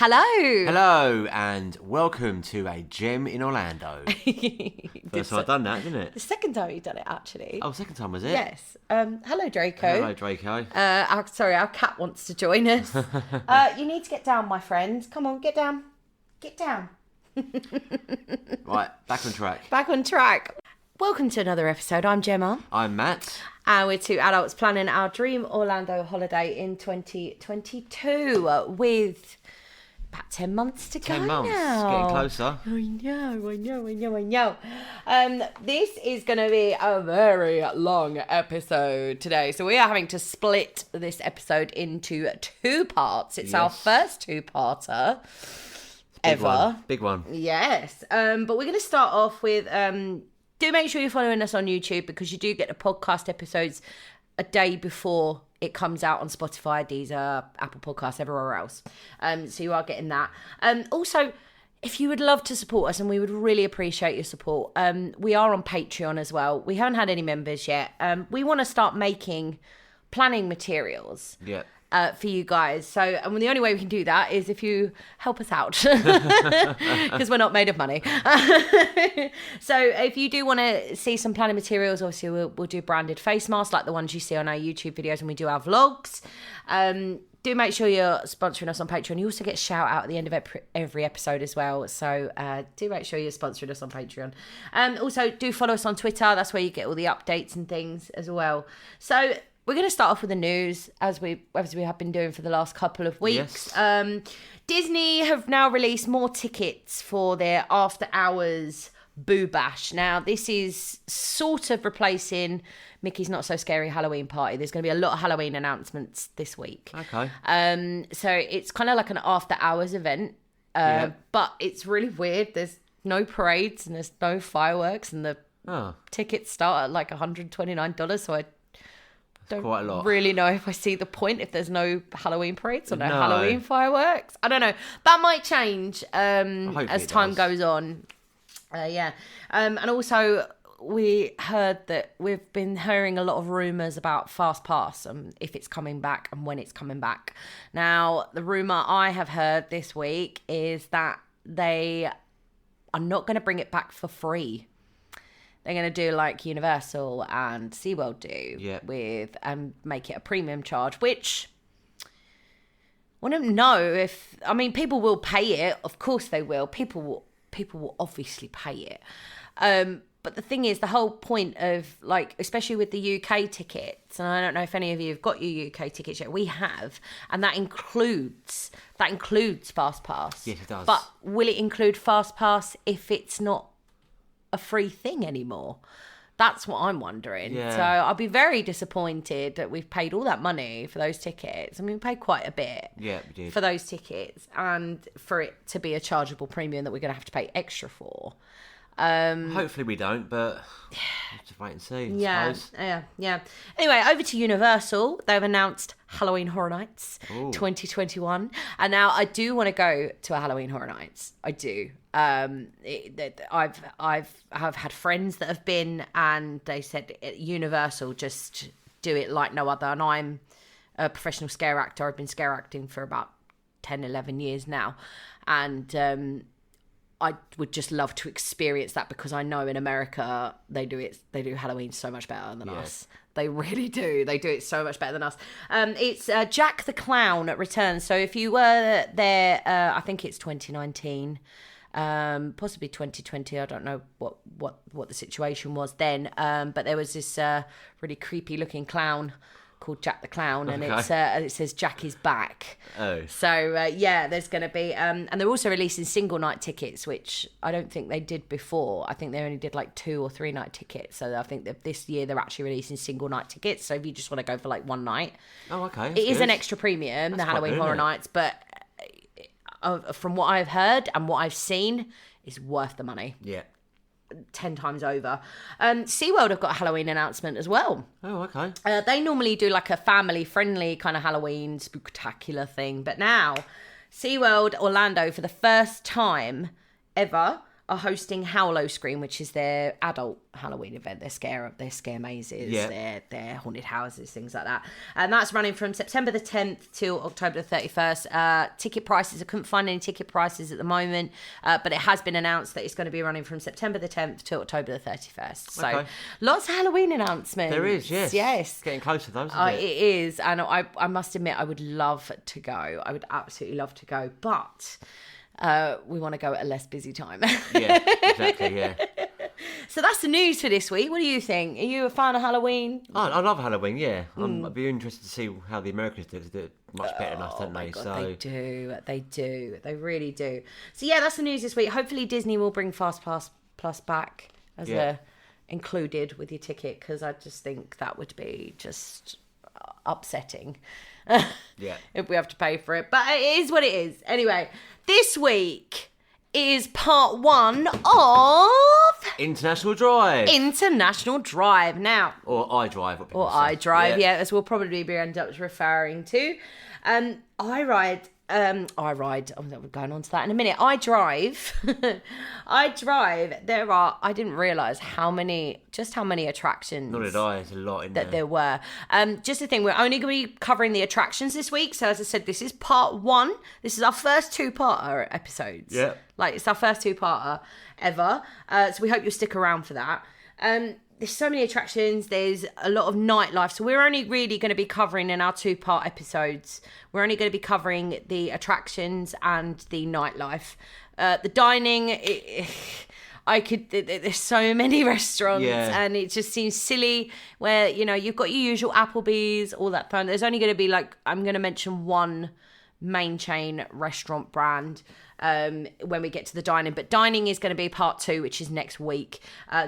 Hello. Hello, and welcome to a gem in Orlando. First time I've done that, isn't it? The second time you've done it, actually. Oh, second time was it? Yes. Hello, Draco. Hello, Draco. Our cat wants to join us. You need to get down, my friend. Come on, get down. Get down. Right, back on track. Back on track. Welcome to another episode. I'm Gemma. I'm Matt. And we're two adults planning our dream Orlando holiday in 2022 with about 10 months to go 10 months, now. getting closer. I know. This is going to be a very long episode today. So we are having to split this episode into two parts. It's our first two-parter ever. Big one. Yes. But we're going to start off with... do make sure you're following us on YouTube because you do get the podcast episodes a day before it comes out on Spotify, Deezer, Apple Podcasts, everywhere else. So you are getting that. Also, if you would love to support us, and we would really appreciate your support, we are on Patreon as well. We haven't had any members yet. We want to start making planning materials. Yeah. For you guys. So, and the only way we can do that is if you help us out because we're not made of money. So if you do want to see some planning materials, obviously we'll do branded face masks like the ones you see on our YouTube videos when we do our vlogs. Do make sure you're sponsoring us on Patreon. You also get a shout out at the end of every episode as well. So do make sure you're sponsoring us on Patreon. Also do follow us on Twitter. That's where you get all the updates and things as well. So we're going to start off with the news, as we have been doing for the last couple of weeks. Yes. Disney have now released more tickets for their After Hours Boo Bash. Now, this is sort of replacing Mickey's Not So Scary Halloween Party. There's going to be a lot of Halloween announcements this week. Okay. So it's kind of like an After Hours event, but it's really weird. There's no parades and there's no fireworks, and the tickets start at like $129, so I don't really know if I see the point if there's no Halloween parades or no Halloween fireworks. I don't know. That might change as time goes on. And also, we heard that we've been hearing a lot of rumours about Fast Pass and if it's coming back and when it's coming back. Now, the rumour I have heard this week is that they are not going to bring it back for free. They're going to do like Universal and SeaWorld do with make it a premium charge, which I wouldn't know if... I mean, people will pay it. Of course they will. People will obviously pay it. But the thing is, the whole point of, like, especially with the UK tickets, and I don't know if any of you have got your UK tickets yet. We have. And that includes Fast Pass. Yes, it does. But will it include Fast Pass if it's not a free thing anymore? That's what I'm wondering. So I'll be very disappointed that we've paid all that money for those tickets. I mean, we paid quite a bit we did. for those tickets, and for it to be a chargeable premium that we're going to have to pay extra for. Hopefully we don't, but we'll have to wait and see. Yeah. Anyway, over to Universal. They've announced Halloween Horror Nights 2021, and now I do want to go to a Halloween Horror Nights. I do. I've had friends that have been, and they said Universal just do it like no other. And I'm a professional scare actor. I've been scare acting for about 10, 11 years now, and I would just love to experience that because I know in America they do Halloween so much better than us. They really do. They do it so much better than us. It's Jack the Clown returns. So if you were there, I think it's 2019, possibly 2020. I don't know what the situation was then. But there was this really creepy looking clown called Jack the Clown, and it says Jack is back. So there's going to be and they're also releasing single night tickets, which I don't think they did before. I think they only did like 2 or 3 night tickets. So I think that this year they're actually releasing single night tickets. So if you just want to go for like one night, it is an extra premium, the Halloween Horror Nights, but from what I've heard and what I've seen, is worth the money. 10 times over. SeaWorld have got a Halloween announcement as well. They normally do like a family-friendly kind of Halloween spooktacular thing, but now SeaWorld Orlando, for the first time ever, are hosting Howlo Scream, which is their adult Halloween event. Their scare mazes, their haunted houses, things like that. And that's running from September the 10th till October the 31st. Ticket prices, I couldn't find any ticket prices at the moment, but it has been announced that it's going to be running from September the 10th till October the 31st. So lots of Halloween announcements. There is, yes. Yes. Getting close to those, isn't it? It is. And I must admit, I would love to go. I would absolutely love to go. But we want to go at a less busy time. Yeah, exactly, yeah. So that's the news for this week. What do you think? Are you a fan of Halloween? I love Halloween, yeah. I'd be interested to see how the Americans do it much better than us, don't they? God, So they do. They really do. So yeah, that's the news this week. Hopefully Disney will bring Fast Pass Plus back as included with your ticket, because I just think that would be just upsetting. Yeah. If we have to pay for it. But it is what it is. Anyway, this week is part 1 of International Drive. International Drive. Now, Or iDrive. or iDrive, yeah, as we'll probably be end up referring to. I'm going on to that in a minute. I drive. I didn't realise how many attractions. Nor did I. There's a lot in that there were. Just the thing, we're only going to be covering the attractions this week. So as I said, this is part 1. This is our first 2-parter episodes. Yeah. Like, it's our first 2-parter ever. So we hope you'll stick around for that. There's so many attractions. There's a lot of nightlife. So we're only really going to be covering in our 2-part episodes. We're only going to be covering the attractions and the nightlife. The dining, there's so many restaurants and it just seems silly where, you've got your usual Applebee's, all that fun. There's only going to be I'm going to mention one main chain restaurant brand when we get to the dining, but dining is going to be part 2, which is next week.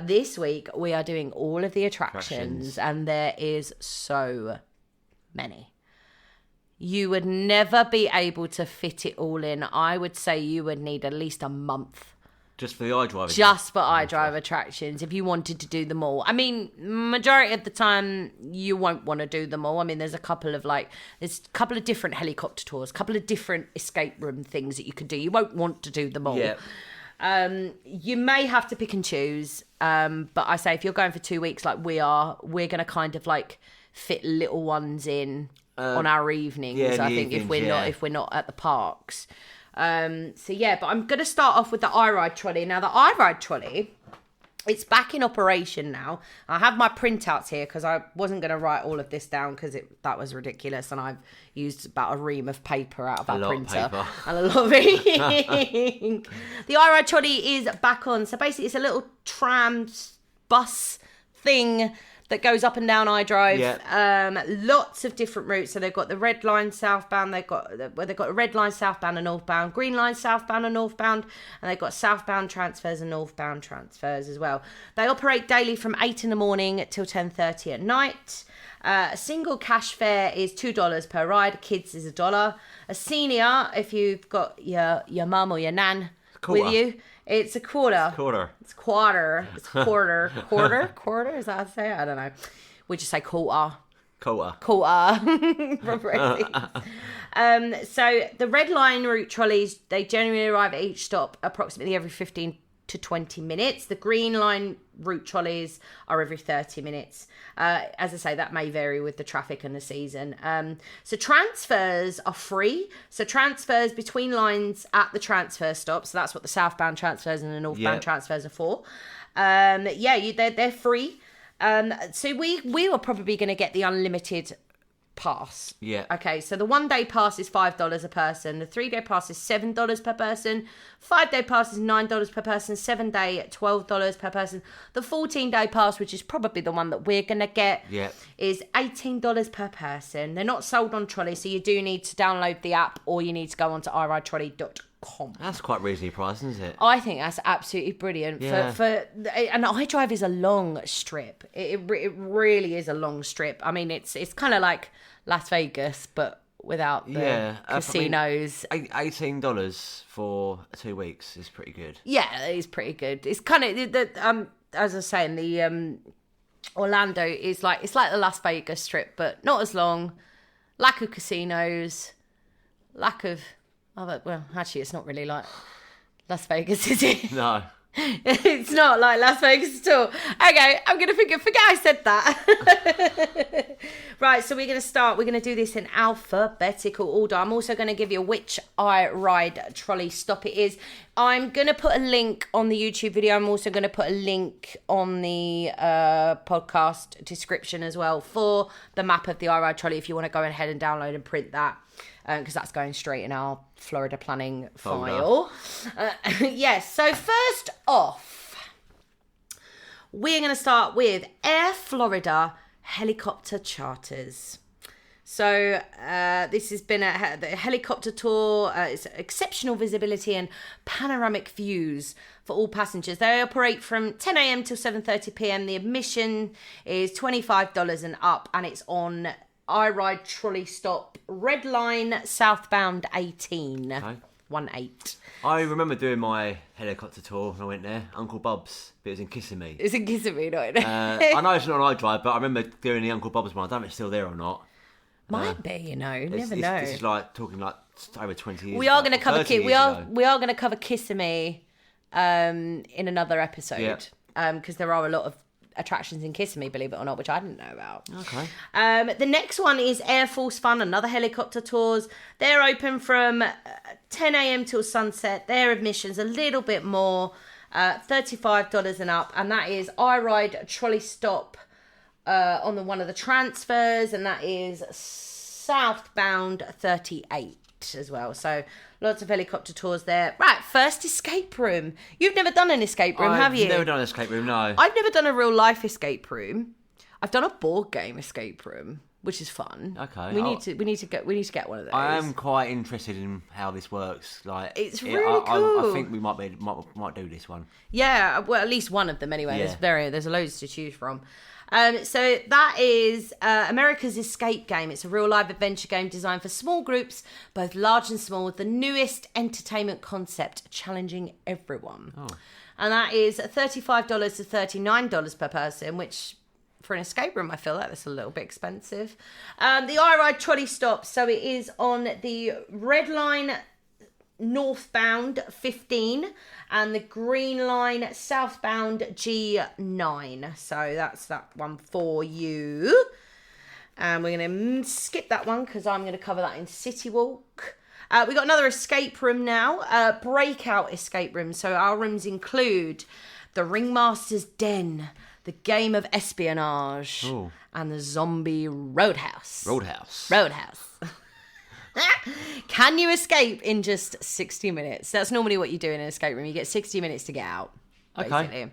This week we are doing all of the attractions and there is so many. You would never be able to fit it all in. I would say you would need at least a month just for the iDrive. Just for iDrive attractions, if you wanted to do them all. I mean, majority of the time, you won't want to do them all. I mean, there's a couple of different helicopter tours, a couple of different escape room things that you could do. You won't want to do them all. Yeah. You may have to pick and choose. But I say, if you're going for 2 weeks like we are, we're going to kind of fit little ones in on our evenings. I think if we're not at the parks. But I'm going to start off with the iRide trolley. Now, the iRide trolley, it's back in operation now. I have my printouts here because I wasn't going to write all of this down because that was ridiculous, and I've used about a ream of paper out of that printer and a lot of ink. The iRide trolley is back on. So basically, it's a little tram bus thing that goes up and down iDrive. Yeah. Lots of different routes. So they've got the red line southbound, they've got a red line southbound and northbound, green line southbound and northbound, and they've got southbound transfers and northbound transfers as well. They operate daily from 8 in the morning till 10:30 at night. A single cash fare is $2 per ride. Kids is $1. A senior, if you've got your mum or your nan with you, it's a quarter. It's quarter. Is that how to say it? I don't know. We just say quarter. So the red line route trolleys, they generally arrive at each stop approximately every 15 to 20 minutes. The green line route trolleys are every 30 minutes. As I say, that may vary with the traffic and the season. So transfers are free. So transfers between lines at the transfer stop. So that's what the southbound transfers and the northbound transfers are for. They're free. So we were probably going to get the unlimited pass. Yeah. Okay, so the 1-day pass is $5 a person. The 3-day pass is $7 per person. 5-day pass is $9 per person. 7-day $12 per person. The 14-day pass, which is probably the one that we're gonna get, is $18 per person. They're not sold on Trolley, so you do need to download the app or you need to go onto iridetrolley.com. That's quite reasonably priced, isn't it? I think that's absolutely brilliant. And iDrive is a long strip. It really is a long strip. I mean, it's kind of like Las Vegas, but without the casinos. $18 for 2 weeks is pretty good. Yeah, it is pretty good. It's kind of as I was saying, the Orlando is it's like the Las Vegas strip, but not as long. Lack of casinos, lack of. Well, actually, it's not really like Las Vegas, is it? No. It's not like Las Vegas at all. Okay, I'm going to forget I said that. Right, so we're going to start. We're going to do this in alphabetical order. I'm also going to give you which I ride trolley stop it is. I'm going to put a link on the YouTube video. I'm also going to put a link on the podcast description as well for the map of the I ride trolley if you want to go ahead and download and print that. Because that's going straight in our Florida planning file. Yes, so first off, we're going to start with Air Florida helicopter charters. So this has been the helicopter tour. It's exceptional visibility and panoramic views for all passengers. They operate from 10 a.m. till 7:30 p.m. The admission is $25 and up, and it's on I Ride Trolley Stop, Red Line, southbound 18. Okay. 18. I remember doing my helicopter tour when I went there. Uncle Bob's, but it was in Kissimmee. It's in Kissimmee, not I know it's not an iDrive, but I remember doing the Uncle Bob's one. I don't know if it's still there or not. Might be, you know. Never know. This is like talking like over 20 years. We are going to cover we are going to cover Kissimmee in another episode. Because there are a lot of attractions in Kissimmee, believe it or not, which I didn't know about. Okay. The next one is Air Force Fun, another helicopter tours. They're open from 10 a.m. till sunset. Their admission's a little bit more, $35 and up, and that is I Ride Trolley Stop on one of the transfers, and that is southbound 38 as well. So lots of helicopter tours there. Right, first escape room. You've never done an escape room, have you? I've never done an escape room, no. I've never done a real life escape room. I've done a board game escape room, which is fun. Okay. We need to get one of those. I am quite interested in how this works. Like, it's really cool. I think we might do this one. Yeah, well, at least one of them anyway. Yeah. There's loads to choose from. So that is America's Escape Game. It's a real live adventure game designed for small groups, both large and small, with the newest entertainment concept, challenging everyone. Oh. And that is $35 to $39 per person, which for an escape room, I feel like that's a little bit expensive. The I Ride Trolley Stop. So it is on the Red Line northbound 15 and the Green Line southbound G9. So that's that one for you. And we're going to skip that one because I'm going to cover that in City Walk. We got another escape room now, breakout escape room. So our rooms include the Ringmaster's Den, the Game of Espionage, and the Zombie Roadhouse. Roadhouse. Can you escape in just 60 minutes? That's normally what you do in an escape room. You get 60 minutes to get out, basically. Okay.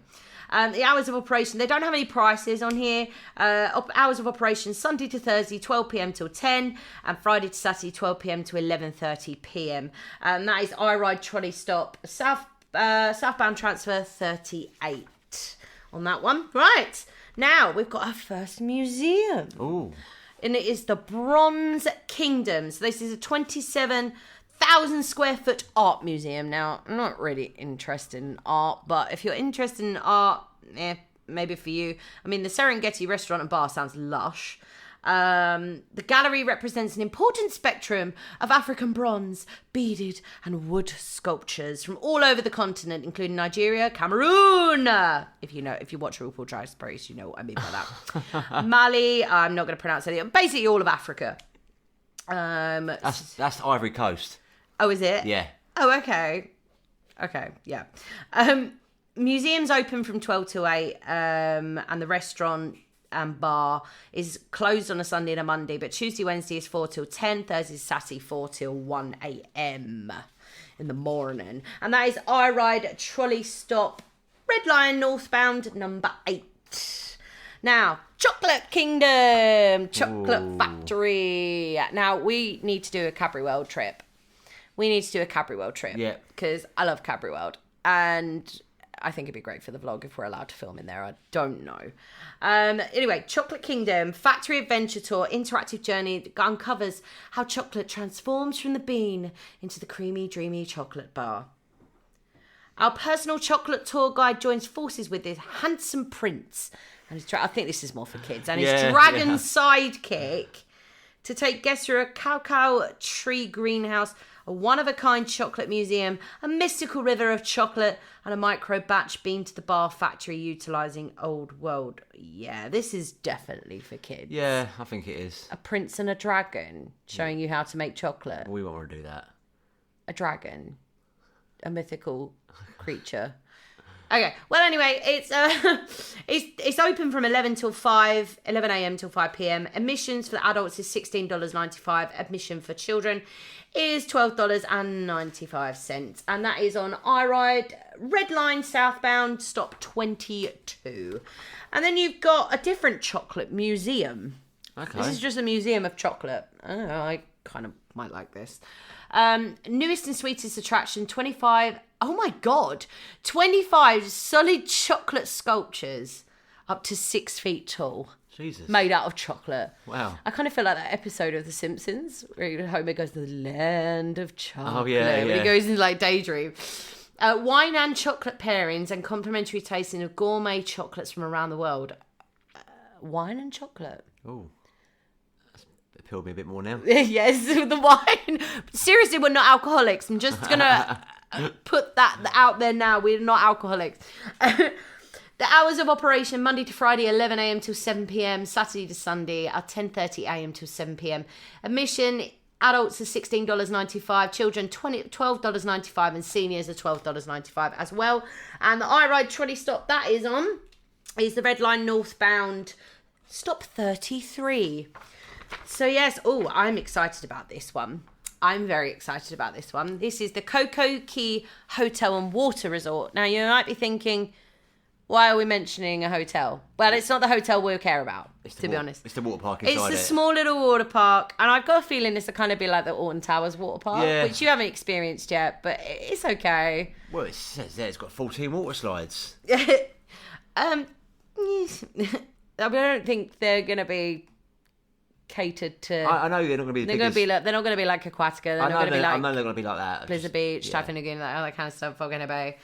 The hours of operation, they don't have any prices on here. Hours of operation, Sunday to Thursday, 12 p.m. till 10, and Friday to Saturday, 12 p.m. to 11:30 p.m. That is I Ride Trolley Stop, southbound transfer 38 on that one. Right, now we've got our first museum. Ooh. And it is the Bronze Kingdom. So this is a 27,000 square foot art museum. Now, I'm not really interested in art, but if you're interested in art, maybe for you. I mean, the Serengeti restaurant and bar sounds lush. The gallery represents an important spectrum of African bronze, beaded and wood sculptures from all over the continent, including Nigeria, Cameroon. If you watch RuPaul Drag Race, you know what I mean by that. Mali, I'm not going to pronounce it. Basically all of Africa. That's Ivory Coast. Oh, is it? Yeah. Oh, okay. Okay, yeah. Museums open from 12 to 8, and the restaurant and bar is closed on a Sunday and a Monday, but Tuesday, Wednesday is 4 till 10, Thursday, Saturday 4 till 1 a.m. in the morning. And that is I Ride Trolley Stop, Red Line northbound, number 8. Now, Chocolate Kingdom, Chocolate Factory. Now, we need to do a Cadbury World trip. Yeah. Because I love Cadbury World. And I think it'd be great for the vlog if we're allowed to film in there. I don't know. Anyway, Chocolate Kingdom, Factory Adventure Tour, interactive journey that uncovers how chocolate transforms from the bean into the creamy, dreamy chocolate bar. Our personal chocolate tour guide joins forces with this handsome prince. And I think this is more for kids. And his dragon sidekick to take guests through a cacao tree greenhouse a one-of-a-kind chocolate museum, a mystical river of chocolate, and a micro batch beam to the bar factory utilising old world. Yeah, this is definitely for kids. Yeah, I think it is. A prince and a dragon showing you how to make chocolate. We won't want to do that. A dragon. A mythical creature. Okay, well anyway, it's open from 11 a.m. till 5 p.m. Admissions for adults is $16.95. Admission for children is $12.95. And that is on iRide, Red Line southbound, stop 22. And then you've got a different chocolate museum. Okay. This is just a museum of chocolate. Oh, I kind of might like this. Newest and sweetest attraction, 25 solid chocolate sculptures up to 6 feet tall. Jesus. Made out of chocolate. Wow. I kind of feel like that episode of The Simpsons where Homer goes to the land of chocolate. Oh, yeah. When he goes into like daydream. Wine and chocolate pairings and complimentary tasting of gourmet chocolates from around the world. Wine and chocolate. Oh. Appealed me a bit more now. Yes, the wine. Seriously, we're not alcoholics. I'm just going to put that out there now. We're not alcoholics. The hours of operation, Monday to Friday, 11 a.m. till 7 p.m. Saturday to Sunday are 10:30 a.m. till 7 p.m. Admission, adults are $16.95, children $12.95, and seniors are $12.95 as well. And the iRide trolley stop that is on is the Red Line northbound, stop 33. So yes, I'm excited about this one. I'm very excited about this one. This is the Coco Key Hotel and Water Resort. Now, you might be thinking, why are we mentioning a hotel? Well, it's not the hotel we care about, to be honest. It's the water park inside it. It's the small little water park, and I've got a feeling this will kind of be like the Alton Towers water park, which you haven't experienced yet, but it's okay. Well, it says there it's got 14 water slides. I don't think they're going to be catered to. I know they're not going to be. They're not going to be like Aquatica. They're not going to be like. I know they're going to be like that. Blizzard Beach, Typhoon Lagoon, all that kind of stuff. Volcano Bay.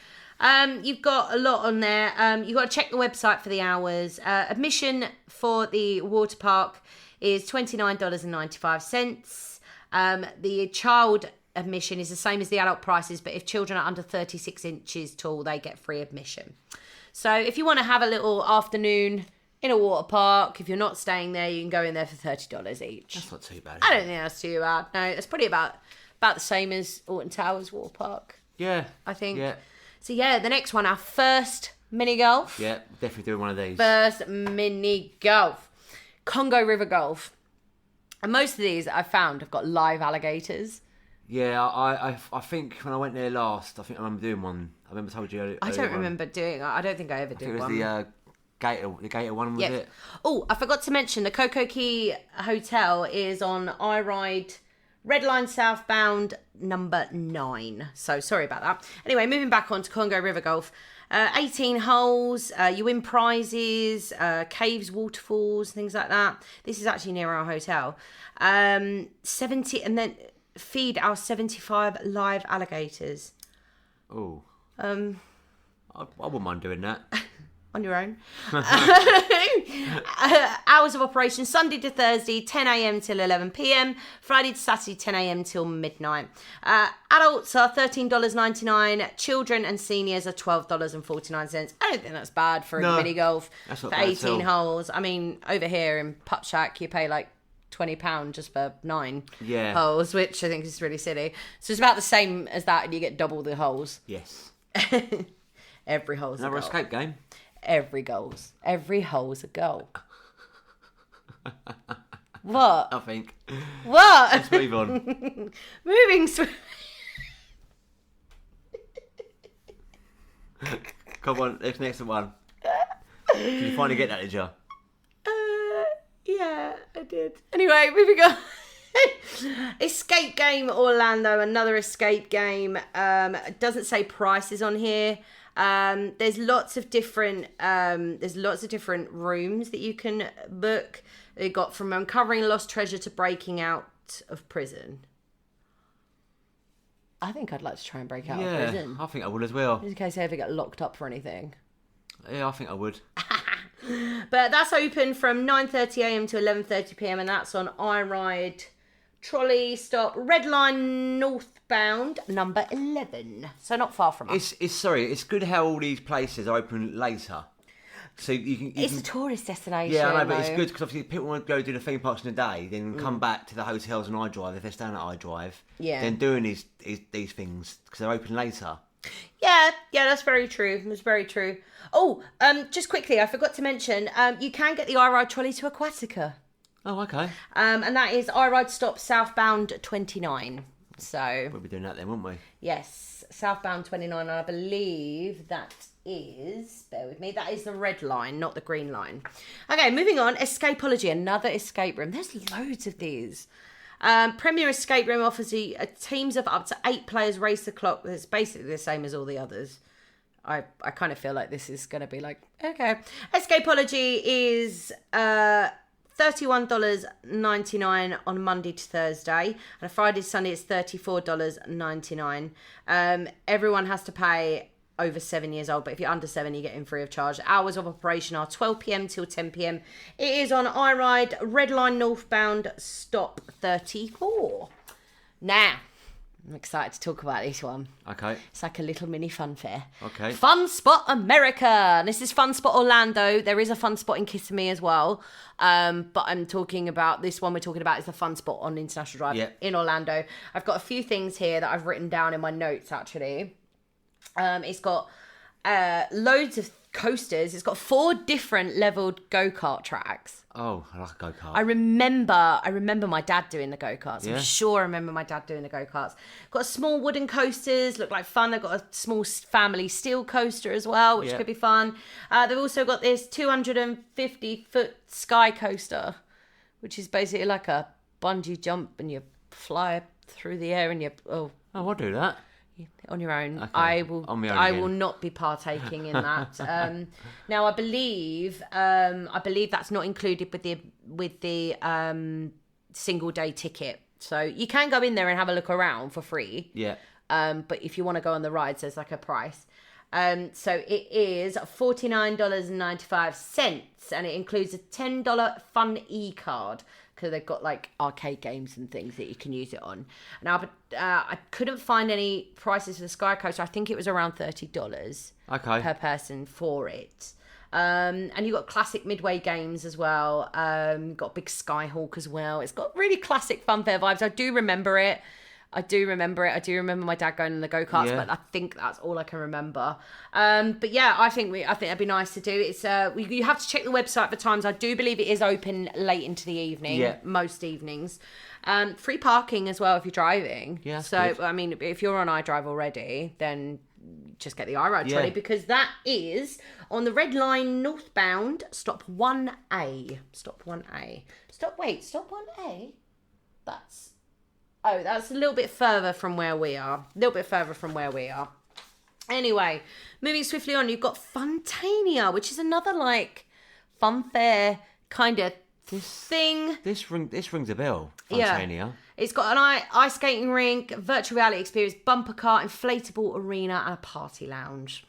You've got a lot on there. You've got to check the website for the hours. Admission for the water park is $29.95. The child admission is the same as the adult prices, but if children are under 36 inches tall, they get free admission. So if you want to have a little afternoon in a water park, if you're not staying there, you can go in there for $30 each. That's not too bad. I don't think that's too bad. No, it's probably about the same as Alton Towers water park. Yeah. I think. Yeah. So yeah, the next one, our first mini golf. Yeah, definitely doing one of these. First mini golf. Congo River Golf. And most of these I've found have got live alligators. Yeah, I think when I went there last, I think I remember doing one. I remember told you. I don't remember doing. I don't think I ever did it was one. the Gator one, was it? Oh, I forgot to mention the Coco Key Hotel is on iRide Red Line southbound number 9. So sorry about that. Anyway, moving back on to Congo River Golf. 18 holes, you win prizes, caves, waterfalls, things like that. This is actually near our hotel. 70, and then feed our 75 live alligators. Oh. I wouldn't mind doing that. On your own. Hours of operation, Sunday to Thursday, 10 a.m. till 11 p.m. Friday to Saturday, 10 a.m. till midnight. Adults are $13.99. Children and seniors are $12.49. I don't think that's bad for a mini golf for 18 holes. I mean, over here in Putt Shack, you pay like £20 just for 9 holes, which I think is really silly. So it's about the same as that, and you get double the holes. Yes. Every hole's another a goal. Escape game. Every hole's a goal. What? I think. What? Let's move on. Come on, next one. Did you finally get that, did you? Yeah, I did. Anyway, moving on. Escape Game Orlando, another escape game. It doesn't say prices on here. There's lots of different rooms that you can book. They got from uncovering lost treasure to breaking out of prison. I think I'd like to try and break out of prison. I think I would as well. In case I ever get locked up for anything. Yeah, I think I would. But that's open from 9:30 a.m. to 11:30 p.m. and that's on iRide trolley stop, Red Line northbound, number 11. So not far from us. It's good how all these places are open later. So you can. It's a tourist destination. Yeah, I know, but though. it's good because obviously people want to go do the theme parks in the day, then come back to the hotels on iDrive if they're staying at iDrive. Yeah. Then doing these things because they're open later. Yeah, that's very true. It's very true. Oh, just quickly, I forgot to mention, you can get the iRide trolley to Aquatica. Oh, okay. And that is iRide stop southbound 29. So We'll be doing that then, won't we? yes, southbound 29. And I believe that is, bear with me, that is the red line, not the green line. Okay, moving on. Escapology, another escape room. There's loads of these. Premier Escape Room offers teams of up to 8 players race the clock. It's basically the same as all the others. I kind of feel like this is going to be like, okay. Escapology is $31.99 on Monday to Thursday. And a Friday to Sunday it's $34.99. Everyone has to pay over 7 years old, but if you're under 7 you get in free of charge. Hours of operation are 12 p.m. till 10 p.m. It is on iRide Red Line northbound stop 34. Now I'm excited to talk about this one. Okay. It's like a little mini fun fair. Okay. Fun Spot America. This is Fun Spot Orlando. There is a Fun Spot in Kissimmee as well. But I'm talking about this one we're talking about is the Fun Spot on International Drive in Orlando. I've got a few things here that I've written down in my notes actually. It's got loads of coasters. It's got 4 different leveled go-kart tracks. Oh, I like a go-kart. I remember my dad doing the go-karts. Yeah? I'm sure I remember my dad doing the go-karts. Got small wooden coasters, look like fun. They've got a small family steel coaster as well, which could be fun. They've also got this 250-foot sky coaster, which is basically like a bungee jump and you fly through the air and I'll do that. On your own. Okay. I will not be partaking in that. Now I believe that's not included with the single day ticket. So you can go in there and have a look around for free. Yeah. But if you want to go on the rides, there's like a price. So it is $49.95 and it includes a $10 Fun E-card because they've got like arcade games and things that you can use it on. Now, I couldn't find any prices for the Sky Coaster. I think it was around $30 per person for it. And you've got classic Midway games as well. You've got Big Skyhawk as well. It's got really classic funfair vibes. I do remember it. I do remember my dad going on the go-karts, but I think that's all I can remember. But yeah, I think that'd be nice to do. It's you have to check the website for times. I do believe it is open late into the evening, most evenings. Free parking as well if you're driving. Yeah. So good. I mean, if you're on iDrive already, then just get the iRide trolley because that is on the Red Line northbound, stop 1A. Stop 1A. Stop 1A? That's a little bit further from where we are. Anyway, moving swiftly on, you've got Funtania, which is another like funfair kind of thing. This rings a bell. Funtania. Yeah. It's got an ice skating rink, virtual reality experience, bumper car, inflatable arena, and a party lounge.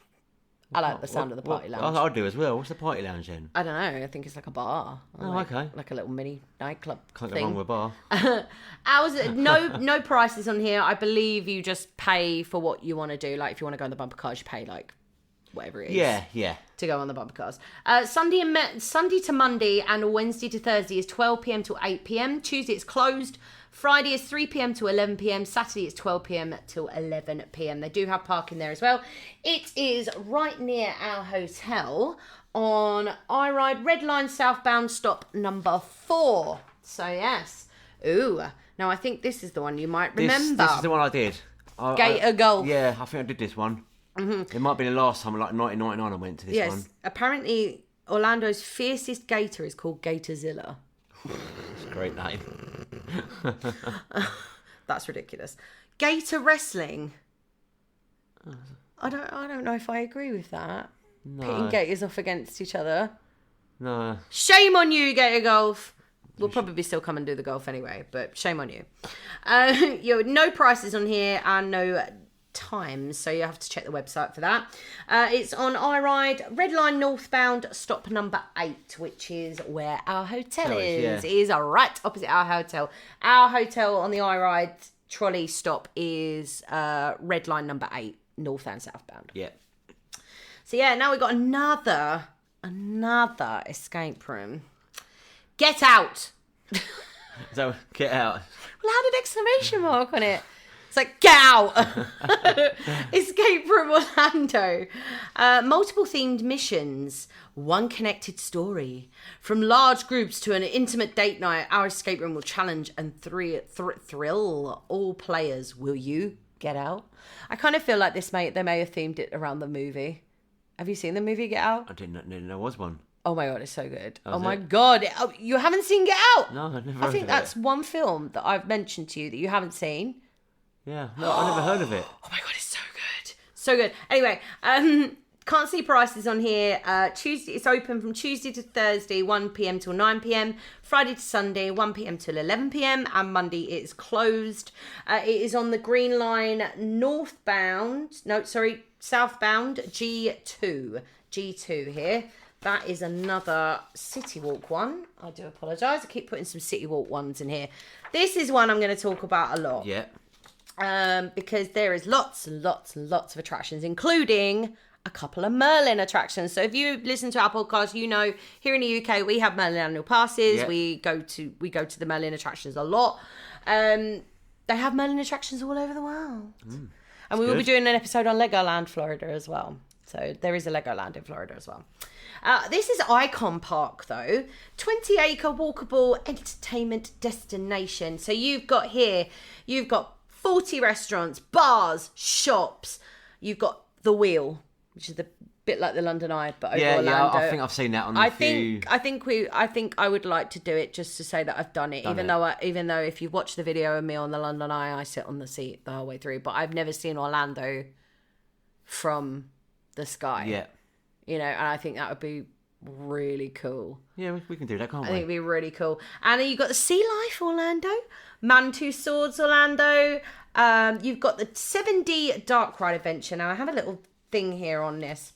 I like the sound of the party lounge. I'll do as well. What's the party lounge then? I don't know. I think it's like a bar. Okay. Like a little mini nightclub Can't thing. go wrong with a bar. No prices on here. I believe you just pay for what you want to do. Like if you want to go on the bumper cars, you pay like whatever it is. Yeah. To go on the bumper cars. Sunday to Monday and Wednesday to Thursday is 12 p.m. to 8 p.m. Tuesday it's closed. Friday is 3 p.m. to 11 p.m. Saturday is 12 p.m. to 11 p.m. They do have parking there as well. It is right near our hotel on iRide Red Line southbound stop number 4. So yes. Ooh. Now I think this is the one you might remember. This is the one I did. Gator Golf. Yeah, I think I did this one. Mm-hmm. It might be the last time, like 1999 I went to this one. Yes. Apparently Orlando's fiercest gator is called Gatorzilla. It's a great name. That's ridiculous. Gator wrestling. I don't know if I agree with that. No. Pitting gators off against each other. No. Shame on you, Gator Golf. We'll probably still come and do the golf anyway, but shame on you. No prices on here and no times, so you have to check the website for that. It's on iRide, Red Line northbound, stop number 8, which is where our hotel is. Yeah. It is right opposite our hotel. Our hotel on the iRide trolley stop is Red Line number 8, north and southbound. Yeah. So yeah, now we've got another escape room. Get out! So, get out. Well, how did exclamation mark on it? It's like, get out! Escape from Orlando. Multiple themed missions. One connected story. From large groups to an intimate date night, our escape room will challenge and thrill all players. Will you get out? I kind of feel like they may have themed it around the movie. Have you seen the movie Get Out? I didn't know there was one. Oh my God, it's so good. Oh my God. Oh, you haven't seen Get Out? No, I've never I think heard of that's one film that I've mentioned to you that you haven't seen. Yeah, no, I've never heard of it. Oh my God, it's so good. So good. Anyway, can't see prices on here. Tuesday, it's open from Tuesday to Thursday, 1 p.m. till 9 p.m. Friday to Sunday, 1 p.m. till 11 p.m. And Monday it is closed. It is on the Green Line southbound G2. G2 here. That is another City Walk one. I do apologise. I keep putting some City Walk ones in here. This is one I'm going to talk about a lot. Yeah. Because there is lots and lots and lots of attractions, including a couple of Merlin attractions. So if you listen to our podcast, you know here in the UK we have Merlin annual passes. Yeah. We go to the Merlin attractions a lot. They have Merlin attractions all over the world. And we will be doing an episode on Legoland Florida as well. So there is a Legoland in Florida as well. This is Icon Park, though. 20-acre walkable entertainment destination. So you've got 40 restaurants, bars, shops. You've got The Wheel, which is a bit like the London Eye, but over Orlando. Yeah, I think I've seen that on the few. I think I would like to do it just to say that I've done it. Even though if you watch the video of me on the London Eye, I sit on the seat the whole way through. But I've never seen Orlando from the sky. Yeah. You know, and I think that would be really cool. Yeah, we can do that, can't we? I think it'd be really cool. And then you've got the Sea Life Orlando, Mantu Swords Orlando. You've got the 7D Dark Ride Adventure. Now, I have a little thing here on this.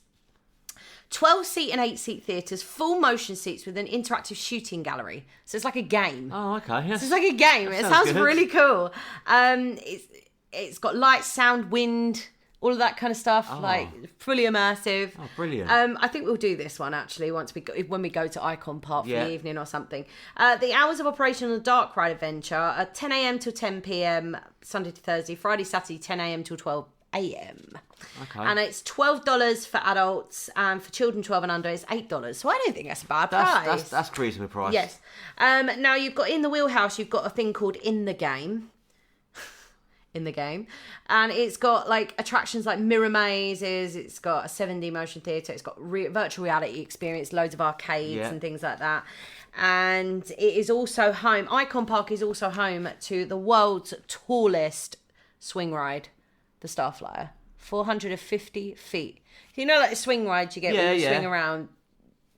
12-seat and 8-seat theatres, full motion seats with an interactive shooting gallery. So it's like a game. Oh, okay. Yeah. So it's like a game. It sounds really cool. It's got light, sound, wind, all of that kind of stuff, like fully immersive. Oh, brilliant. I think we'll do this one actually when we go to Icon Park for the evening or something. The hours of operation on the Dark Ride Adventure are 10 a.m. till 10 p.m. Sunday to Thursday, Friday, Saturday 10 a.m. till 12 a.m. Okay. And it's $12 for adults, and for children 12 and under it's $8. So I don't think that's a bad price. That's reasonable price. Yes. Now you've got in the wheelhouse, you've got a thing called In the Game. In the game, and it's got like attractions like mirror mazes, it's got a 7D motion theatre, it's got virtual reality experience, loads of arcades and things like that. And it is also home, Icon Park is also home to the world's tallest swing ride, the Starflyer, 450 feet. You know, like the swing rides you get when you swing around,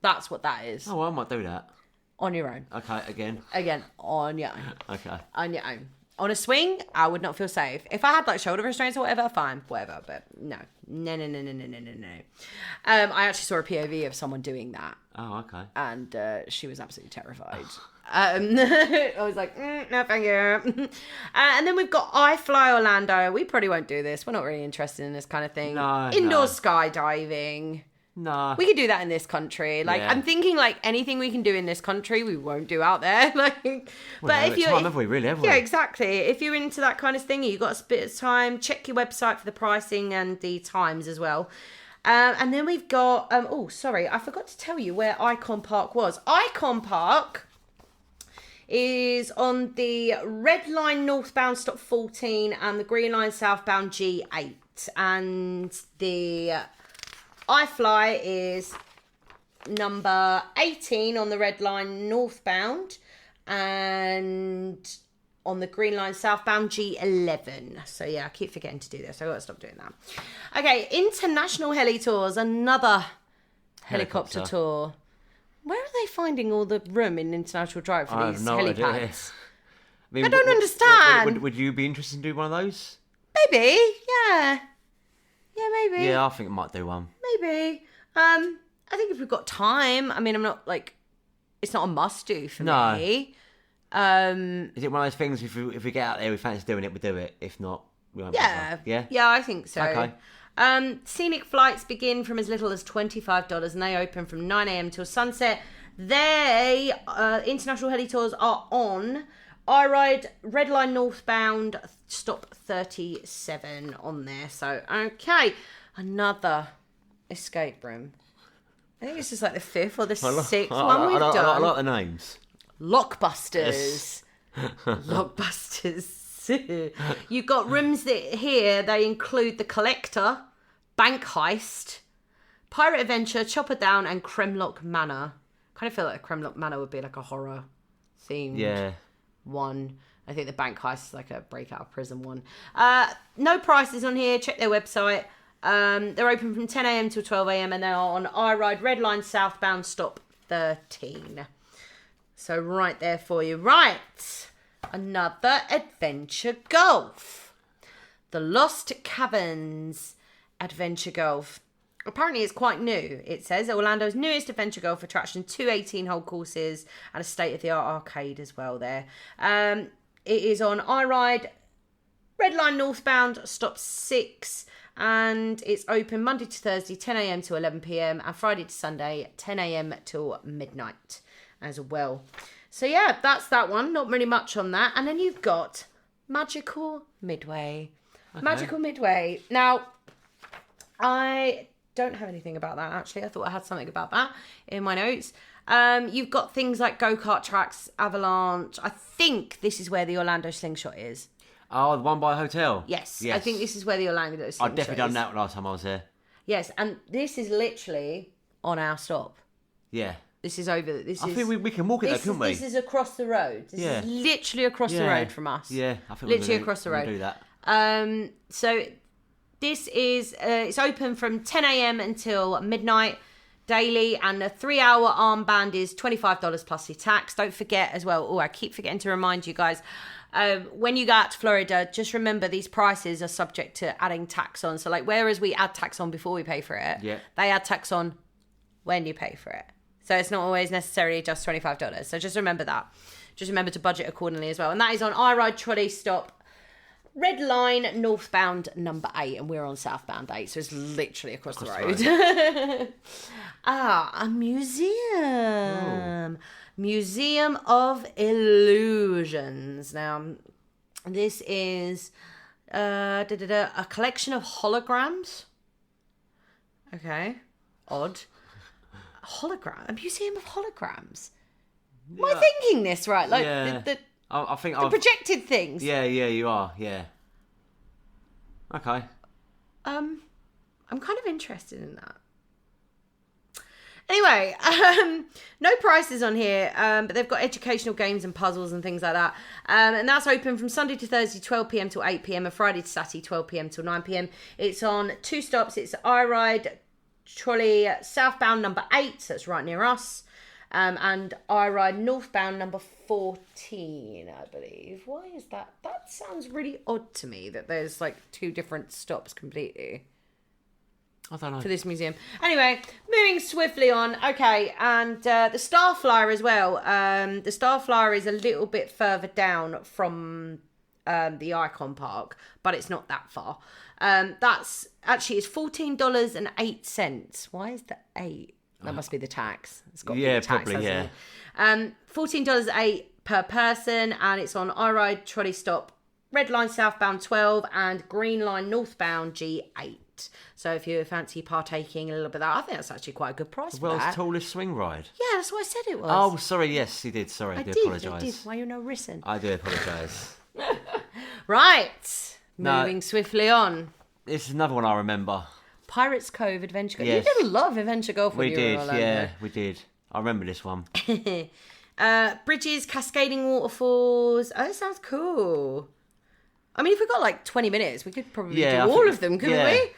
that's what that is. Oh, well, I might do that on your own. Okay, again on your own. Okay, on your own. On a swing, I would not feel safe. If I had like shoulder restraints or whatever, fine, whatever. But no. I actually saw a POV of someone doing that. Oh, okay. And she was absolutely terrified. I was like, no, thank you. And then we've got iFly Orlando. We probably won't do this. We're not really interested in this kind of thing. No. Indoor skydiving. No. We could do that in this country. Like, I'm thinking like anything we can do in this country, we won't do out there. Like, but if you're, have we? Yeah, exactly. If you're into that kind of thing, you've got a bit of time. Check your website for the pricing and the times as well. And then we've got. I forgot to tell you where Icon Park was. Icon Park is on the Red Line northbound stop 14 and the Green Line southbound G8, and the iFly is number 18 on the Red Line northbound and on the Green Line southbound G11. So yeah, I keep forgetting to do this. I've got to stop doing that. Okay, International Heli Tours, another helicopter tour. Where are they finding all the room in International Drive for these helipads? I mean, I don't understand. Would you be interested in doing one of those? Maybe, yeah. Yeah, maybe. Yeah, I think I might do one. Maybe. I think if we've got time, I mean, I'm not like, it's not a must do for me. Is it one of those things, if we get out there, we fancy doing it, we do it. If not, we won't. Yeah. Yeah? Yeah, I think so. Okay. Scenic flights begin from as little as $25 and they open from 9 a.m. till sunset. They, international heli tours are on iRide, Red Line northbound, stop 37 on there. So, okay, another escape room. I think this is like the 5th or the 6th one we've done. I like the names. Lockbusters. Lockbusters. You've got rooms that here, they include The Collector, Bank Heist, Pirate Adventure, Chopper Down, and Kremlock Manor. Kind of feel like Kremlock Manor would be like a horror themed one. I think the Bank Heist is like a breakout of prison one. No prices on here. Check their website. They're open from 10 a.m. till 12 a.m. and they're on iRide Red Line southbound stop 13. So right there for you. Right. Another Adventure Golf. The Lost Caverns Adventure Golf. Apparently it's quite new. It says Orlando's newest adventure golf attraction, 2 18-hole courses and a state-of-the-art arcade as well there. It is on iRide, Red Line northbound, stop 6, and it's open Monday to Thursday, 10 a.m. to 11 p.m, and Friday to Sunday, 10 a.m. till midnight as well. So yeah, that's that one. Not really much on that. And then you've got Magical Midway. Okay. Magical Midway. Now, I don't have anything about that, actually. I thought I had something about that in my notes. You've got things like go-kart tracks, Avalanche. I think this is where the Orlando Slingshot is. Oh, the one by a hotel? Yes. I think this is where the Orlando Slingshot is. I've definitely done that last time I was there. Yes, and this is literally on our stop. Yeah. This is over. I think we can walk it there, couldn't we? This is across the road. This is literally across the road from us. Yeah, I think literally across the road. Do that. So this is it's open from 10 a.m. until midnight daily, and a 3-hour armband is $25 plus your tax. Don't forget as well. Oh, I keep forgetting to remind you guys. When you go out to Florida, just remember these prices are subject to adding tax on. So like, whereas we add tax on before we pay for it, they add tax on when you pay for it. So it's not always necessarily just $25. So just remember that. Just remember to budget accordingly as well. And that is on iRide Trolley Stop, Red Line northbound number 8. And we're on southbound 8. So it's literally across the road. A museum. Ooh. Museum of Illusions. Now, this is a collection of holograms. Okay. Odd. A museum of holograms. Am I thinking this right? Like I think the projected things. Yeah, you are. Yeah. Okay. I'm kind of interested in that. Anyway, no prices on here, but they've got educational games and puzzles and things like that. And that's open from Sunday to Thursday, 12 p.m. till 8 p.m. and Friday to Saturday, 12 p.m. till 9 p.m. It's on 2 stops. It's iRide Trolley southbound number 8, so that's right near us. And iRide northbound number 14, I believe. Why is that? That sounds really odd to me that there's like 2 different stops completely. I don't know. For this museum. Anyway, moving swiftly on. Okay, and the Starflyer as well. The Starflyer is a little bit further down from the Icon Park, but it's not that far. That's actually, it's $14.08. Why is the 8? That must be the tax. It's got to be the tax, probably, yeah. $14.08 per person, and it's on iRide Trolley Stop, Red Line southbound 12 and Green Line northbound G8. So if you fancy partaking a little bit of that, I think that's actually quite a good price for that. The world's tallest swing ride. Yeah, that's what I said it was. Oh, sorry, yes, you did. Sorry, I do apologise. I did. Why you no listen? I do apologise. Right. Moving swiftly on. This is another one I remember. Pirates Cove Adventure Golf. Yes. You did a lot of Adventure Golf when you were in Orlando. Yeah, we did. I remember this one. Bridges, cascading waterfalls. Oh, that sounds cool. I mean, if we've got like 20 minutes, we could probably do all of them, couldn't we?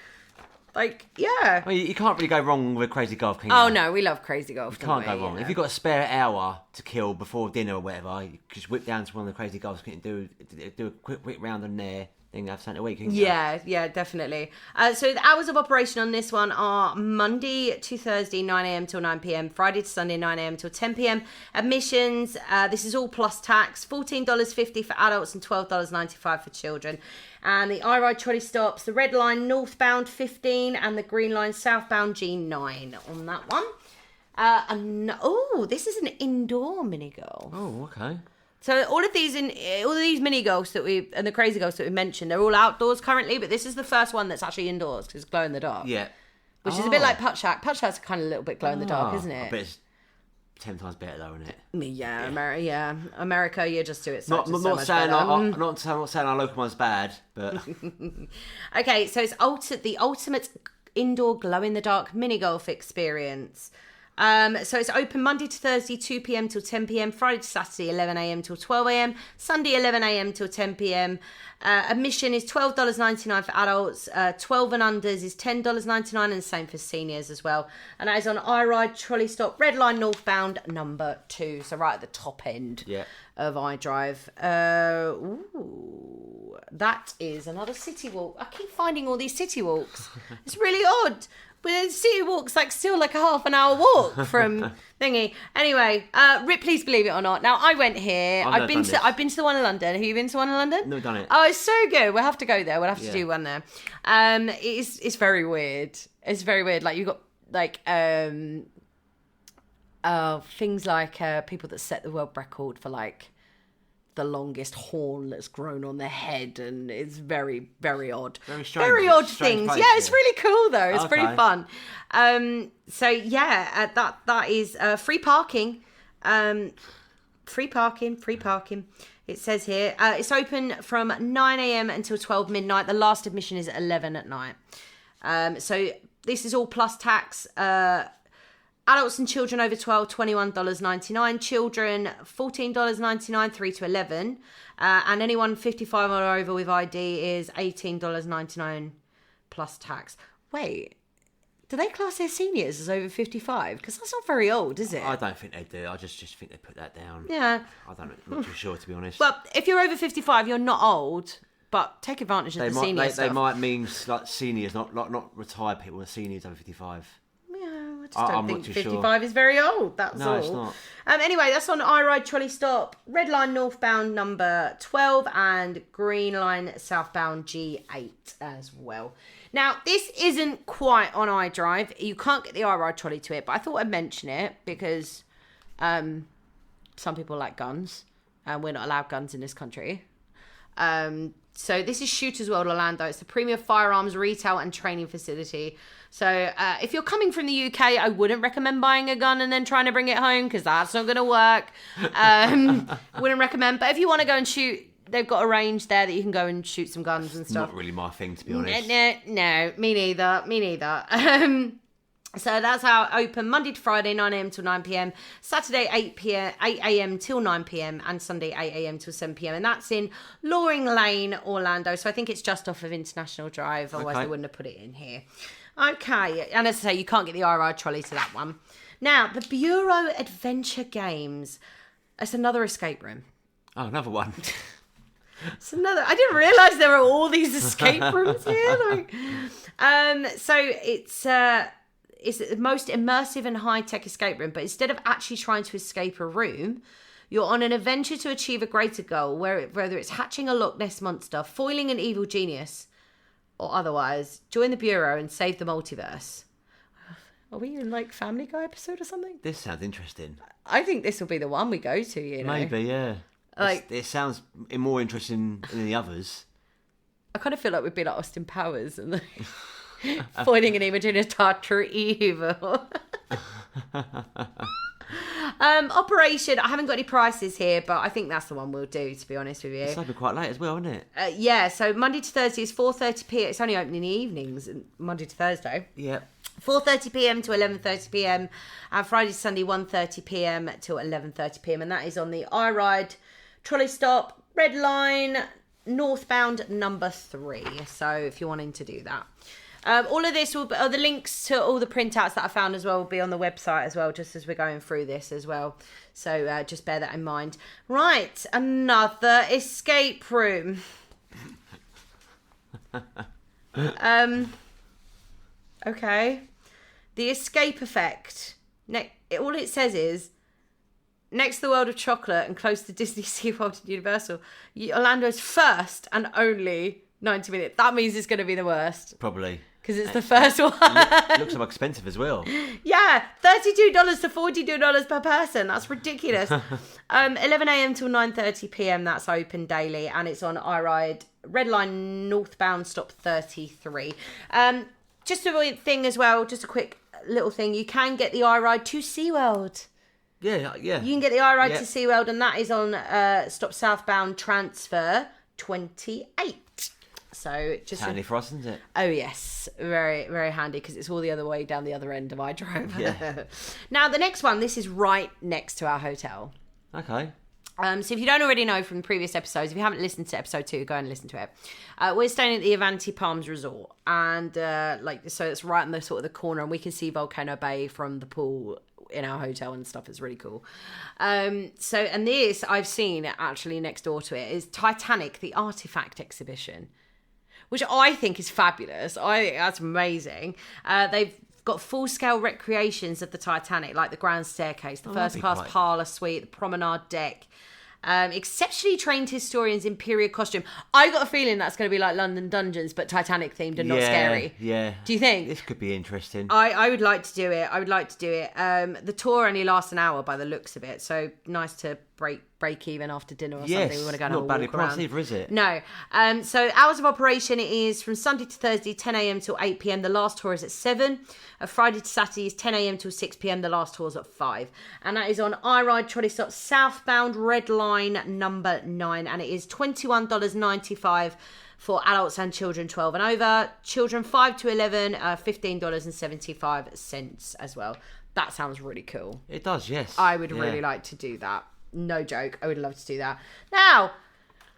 Like, yeah. I mean, you can't really go wrong with Crazy Golf, can you? Oh, no, we love Crazy Golf. You can't go wrong. If you've got a spare hour to kill before dinner or whatever, you just whip down to one of the Crazy Golfs and do a quick round on there. then you have Santa week. Yeah, definitely. So the hours of operation on this one are Monday to Thursday, 9 a.m. till 9 p.m. Friday to Sunday, 9 a.m. till 10 p.m. Admissions, this is all plus tax, $14.50 for adults and $12.95 for children. And the iRide trolley stops, the red line northbound 15 and the green line southbound G9 on that one. This is an indoor mini golf. Oh, okay. So all of these mini golfs and the crazy golfs that we mentioned, they're all outdoors currently, but this is the first one that's actually indoors because it's glow in the dark. Yeah. Which is a bit like Putt Shack. Putt Shack's kind of a little bit glow in the dark, isn't it? I bet it's 10 times better though, isn't it? Yeah. America, you just do it so not much saying better. not saying our local one's bad, but okay, so it's the ultimate indoor glow in the dark mini golf experience. So it's open Monday to Thursday, 2 p.m. till 10 p.m. Friday to Saturday, 11 a.m. till 12 a.m. Sunday, 11 a.m. till 10 p.m. Admission is $12.99 for adults. 12 and unders is $10.99, and the same for seniors as well. And that is on iRide Trolley Stop, Red Line northbound, number 2. So right at the top end of iDrive. That is another city walk. I keep finding all these city walks. It's really odd. But city walk's still like a half an hour walk from thingy. Anyway, Ripley's Believe It or Not. Now I went here. I've been to the one in London. Have you been to one in London? No, done it. Oh, it's so good. We'll have to go there. We'll have to do one there. It's very weird. It's very weird. Like you've got things like people that set the world record for the longest horn that's grown on their head, and it's very, very odd. Very strange. Very odd things. Place, it's really cool though. It's pretty fun. That is free parking. Free parking. It says here it's open from 9 a.m. until 12 midnight. The last admission is at 11 at night. So this is all plus tax. Adults and children over 12, $21.99. Children, $14.99, 3 to 11. And anyone 55 or over with ID is $18.99 plus tax. Wait, do they class their seniors as over 55? Because that's not very old, is it? I don't think they do. I just think they put that down. Yeah. I'm not too sure, to be honest. Well, if you're over 55, you're not old. But take advantage of the senior stuff. They might mean seniors, not retired people. Seniors over 55. I don't think 55 is very old. That's all. It's not. Anyway, that's on iRide Trolley Stop, Red Line northbound number 12 and Green Line southbound G8 as well. Now, this isn't quite on iDrive. You can't get the iRide Trolley to it, but I thought I'd mention it because some people like guns, and we're not allowed guns in this country. So this is Shooters World Orlando. It's the premier firearms retail and training facility. So if you're coming from the UK, I wouldn't recommend buying a gun and then trying to bring it home because that's not going to work. Wouldn't recommend. But if you want to go and shoot, they've got a range there that you can go and shoot some guns and stuff. Not really my thing, to be honest. No, me neither. So that's how open Monday to Friday, 9 a.m. till 9 p.m. Saturday, 8 a.m. till 9 p.m. and Sunday, 8 a.m. till 7 p.m. And that's in Loring Lane, Orlando. So I think it's just off of International Drive. Otherwise, they wouldn't have put it in here. Okay. And as I say, you can't get the RR trolley to that one. Now, the Bureau Adventure Games. It's another escape room. Oh, another one. It's another. I didn't realise there were all these escape rooms here. So it's the most immersive and high-tech escape room, but instead of actually trying to escape a room, you're on an adventure to achieve a greater goal, whether it's hatching a Loch Ness monster, foiling an evil genius, or otherwise. Join the Bureau and save the multiverse. Are we in Family Guy episode or something? This sounds interesting. I think this will be the one we go to, you know. Maybe, yeah. It sounds more interesting than the others. I kind of feel like we'd be like Austin Powers and foiling an evil genius, Tartar evil. Operation, I haven't got any prices here, but I think that's the one we'll do, to be honest with you. It's open quite late as well, isn't it? Yeah, so Monday to Thursday is 4:30 it's only open in the evenings, Monday to Thursday. Yeah. 4:30 p.m. to 11:30 p.m. and Friday to Sunday 1:30 p.m. till 11:30 p.m. and that is on the iRide Trolley Stop Red Line northbound number 3. So if you're wanting to do that. All of this the links to all the printouts that I found as well will be on the website as well, just as we're going through this as well. So just bear that in mind. Right, another escape room. Okay. The Escape Effect. All it says is, next to the world of chocolate and close to Disney, SeaWorld and Universal, Orlando's first and only 90 minutes. That means it's going to be the worst. Probably. Because it's the first one. It looks so expensive as well. Yeah, $32 to $42 per person. That's ridiculous. 11 a.m. till 9:30 p.m. That's open daily, and it's on iRide Red Line northbound stop 33. Just a thing as well, just a quick little thing. You can get the iRide to SeaWorld. Yeah. You can get the iRide to SeaWorld, and that is on stop southbound transfer 28. So just handy for us, isn't it? Oh yes, very, very handy, because it's all the other way down the other end of iDrive. Yeah. Now the next one, this is right next to our hotel. Okay. So if you don't already know from the previous episodes, if you haven't listened to episode 2, go and listen to it. We're staying at the Avanti Palms Resort, and so it's right in the sort of the corner, and we can see Volcano Bay from the pool in our hotel and stuff. It's really cool. And this I've seen actually next door to it is Titanic, the Artifact exhibition, which I think is fabulous. I think that's amazing. They've got full-scale recreations of the Titanic, like the grand staircase, the first-class parlour suite, the promenade deck. Exceptionally trained historians in period costume. I got a feeling that's going to be like London Dungeons, but Titanic themed and not scary. Yeah. Do you think? This could be interesting. I would like to do it. The tour only lasts an hour by the looks of it, so nice to break even after dinner or something. We want to go and have a walk around. Not badly priced either, is it? No. So hours of operation is from Sunday to Thursday, 10 a.m. till 8 p.m. The last tour is at 7. Friday to Saturday is 10 a.m. till 6 p.m. The last tour is at 5. And that is on iRide Trolley Stop southbound Red Line number 9. And it is $21.95 for adults and children 12 and over. Children 5 to 11, $15.75 as well. That sounds really cool. It does, yes. I would really like to do that. No joke. I would love to do that. Now,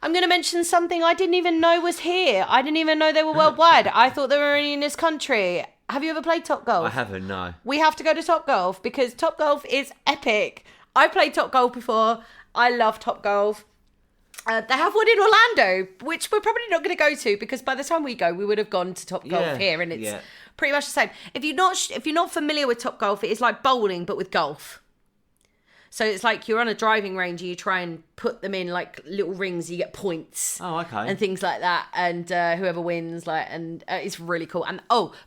I'm going to mention something I didn't even know was here. I didn't even know they were worldwide. I thought they were only in this country. Have you ever played Topgolf? I haven't, no. We have to go to Topgolf because Topgolf is epic. I played Topgolf before. I love Topgolf. They have one in Orlando, which we're probably not going to go to because by the time we go, we would have gone to Topgolf here, and it's pretty much the same. If you're not familiar with Topgolf, it is like bowling but with golf. So it's like you're on a driving range and you try and put them in like little rings. You get points. Oh, okay. And things like that. And whoever wins, it's really cool. And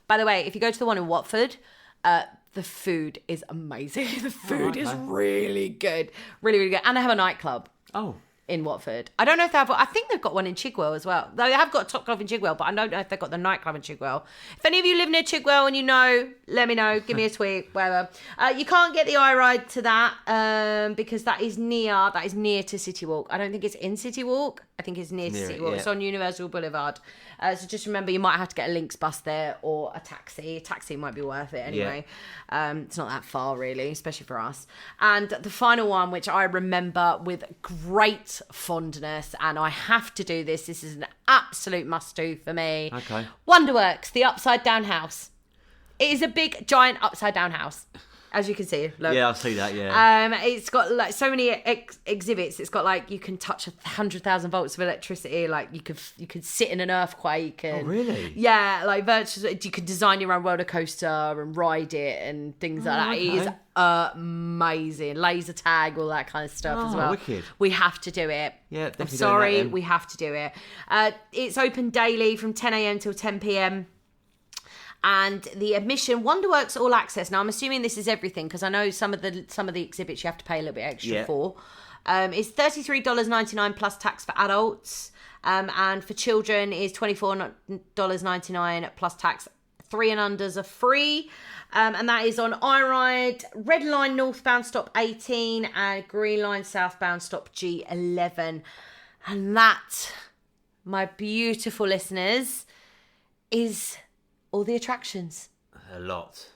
by the way, if you go to the one in Watford, the food is amazing. The food is really good, really, really good. And they have a nightclub. Oh. In Watford. I don't know if they have. I think they've got one in Chigwell as well. They have got Topgolf in Chigwell, but I don't know if they've got the nightclub in Chigwell. If any of you live near Chigwell and you know, let me know. Give me a tweet, whatever. You can't get the iRide to that because that is near to City Walk. I don't think it's in City Walk. I think it's near to City Walk. Yeah. It's on Universal Boulevard. So just remember, you might have to get a Lynx bus there or a taxi. A taxi might be worth it anyway. Yeah. It's not that far really, especially for us. And the final one, which I remember with great fondness, and I have to do this. This is an absolute must-do for me. Okay. Wonderworks, the upside down house. It is a big, giant upside down house. As you can see, look. Yeah, I see that. Yeah. It's got like so many exhibits. It's got like you can touch 100,000 volts of electricity. Like you could sit in an earthquake. And, oh really? Yeah, like virtual. You could design your own roller coaster and ride it and things like that. Okay. It is amazing. Laser tag, all that kind of stuff as well. Wicked. We have to do it. Yeah, definitely. I'm sorry, we have to do it. It's open daily from 10 a.m. till 10 p.m. And the admission, Wonderworks All Access. Now I'm assuming this is everything because I know some of the exhibits you have to pay a little bit extra for. It's $33.99 plus tax for adults, and for children is $24.99 plus tax. 3 and unders are free, and that is on iRide Red Line northbound stop 18 and Green Line southbound stop G11, and that, my beautiful listeners, is all the attractions. A lot.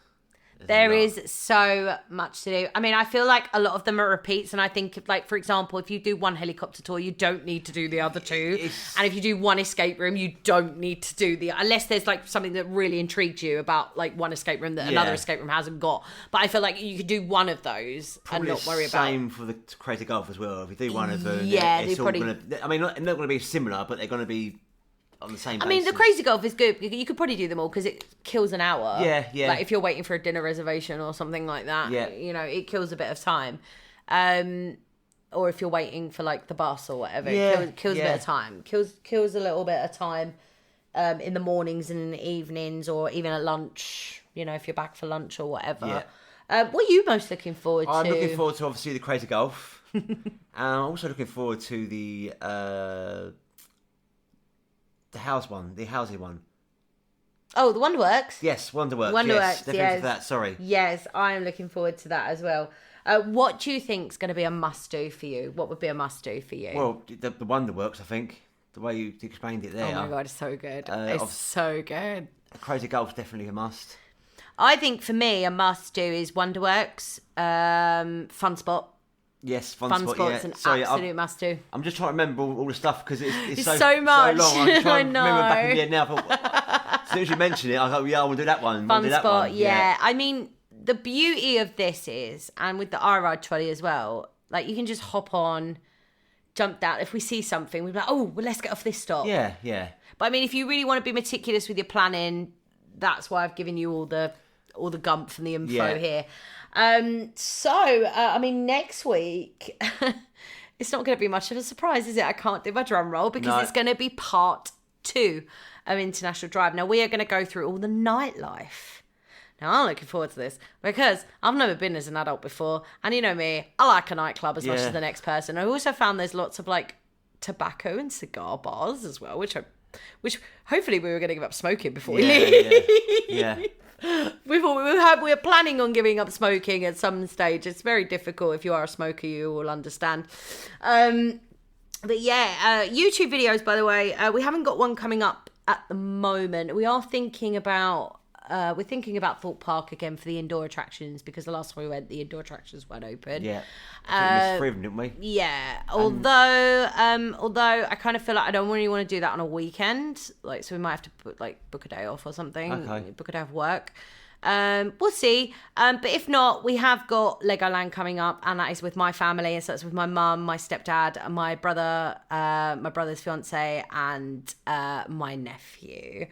There is so much to do. I mean, I feel like a lot of them are repeats, and I think, like, for example, if you do one helicopter tour, you don't need to do the other two. And if you do one escape room, you don't need to do unless there's, like, something that really intrigued you about, like, one escape room that another escape room hasn't got. But I feel like you could do one of those probably and not worry about... Same for the Creator Golf as well. If you do one of them, yeah, it's all going to... I mean, they're not going to be similar, but they're going to be on the same. I mean, the Crazy Golf is good. You could probably do them all because it kills an hour. Yeah. Like if you're waiting for a dinner reservation or something like that, it kills a bit of time. Or if you're waiting for like the bus or whatever, it kills a bit of time. Kills a little bit of time in the mornings and in the evenings, or even at lunch. If you're back for lunch or whatever. Yeah. What are you most looking forward to? I'm looking forward to obviously the Crazy Golf. And I'm also looking forward to the housey one. Oh, the Wonderworks. Yes, Wonderworks. Wonderworks. Yes, definitely for that. Sorry. Yes, I am looking forward to that as well. What do you think is going to be a must-do for you? What would be a must-do for you? Well, the Wonderworks, I think. The way you explained it there. Oh my God, it's so good. It's so good. Crazy Golf's definitely a must. I think for me, a must-do is Wonderworks, Fun Spot. Yes, Fun Spot's an absolute must-do. I'm just trying to remember all the stuff because it's so much. So long. I'm trying I know. to remember back in the end now. As soon as you mention it, I go, I want to do that one. Fun Spot, one. yeah. I mean, the beauty of this is, and with the iRide trolley as well, like you can just hop on, jump down. If we see something, we're like, oh, well, let's get off this stop. Yeah. But I mean, if you really want to be meticulous with your planning, that's why I've given you all the gumph and the info here. I mean, next week, it's not going to be much of a surprise, is it? I can't do my drum roll because it's going to be part 2 of International Drive. Now, we are going to go through all the nightlife. Now, I'm looking forward to this because I've never been as an adult before. And you know me, I like a nightclub as much as the next person. I also found there's lots of like tobacco and cigar bars as well, which hopefully we were going to give up smoking before we leave. Yeah. We thought we were planning on giving up smoking at some stage. It's very difficult. If you are a smoker, you will understand. But yeah, YouTube videos, by the way, we haven't got one coming up at the moment. We are thinking about Thorpe Park again for the indoor attractions because the last time we went, the indoor attractions weren't open. Yeah, I think we missed 3 of them, didn't we? Yeah, although I kind of feel like I don't really want to do that on a weekend, like so we might have to book a day off or something. Okay. Book a day off work. We'll see. But if not, we have got Legoland coming up, and that is with my family. And so it's with my mum, my stepdad, and my brother's fiance, and my nephew.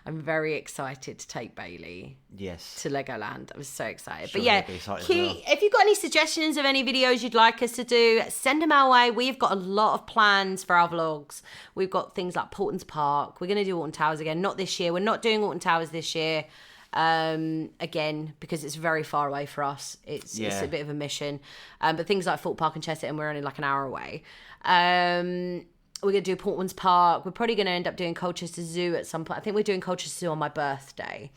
I'm very excited to take Bailey. Yes. To Legoland. I'm so excited. Sure, but yeah, if you've got any suggestions of any videos you'd like us to do, send them our way. We've got a lot of plans for our vlogs. We've got things like Portons Park. We're going to do Alton Towers again. Not this year. We're not doing Alton Towers this year. Again, because it's very far away for us. It's a bit of a mission. But things like Thorpe Park and Cheshunt, and we're only like an hour away. We're going to do Portons Park. We're probably going to end up doing Colchester Zoo at some point. I think we're doing Colchester Zoo on my birthday.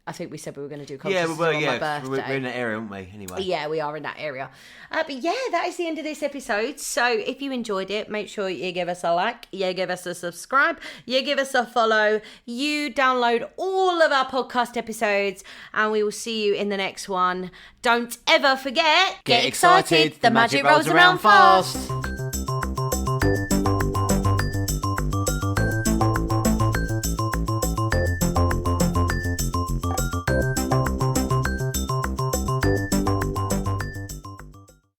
I think we said we were going to do Colchester Zoo on my birthday. We're in that area, aren't we? Anyway. Yeah, we are in that area. But yeah, that is the end of this episode. So if you enjoyed it, make sure you give us a like, you give us a subscribe, you give us a follow, you download all of our podcast episodes, and we will see you in the next one. Don't ever forget, get excited, the magic rolls around fast.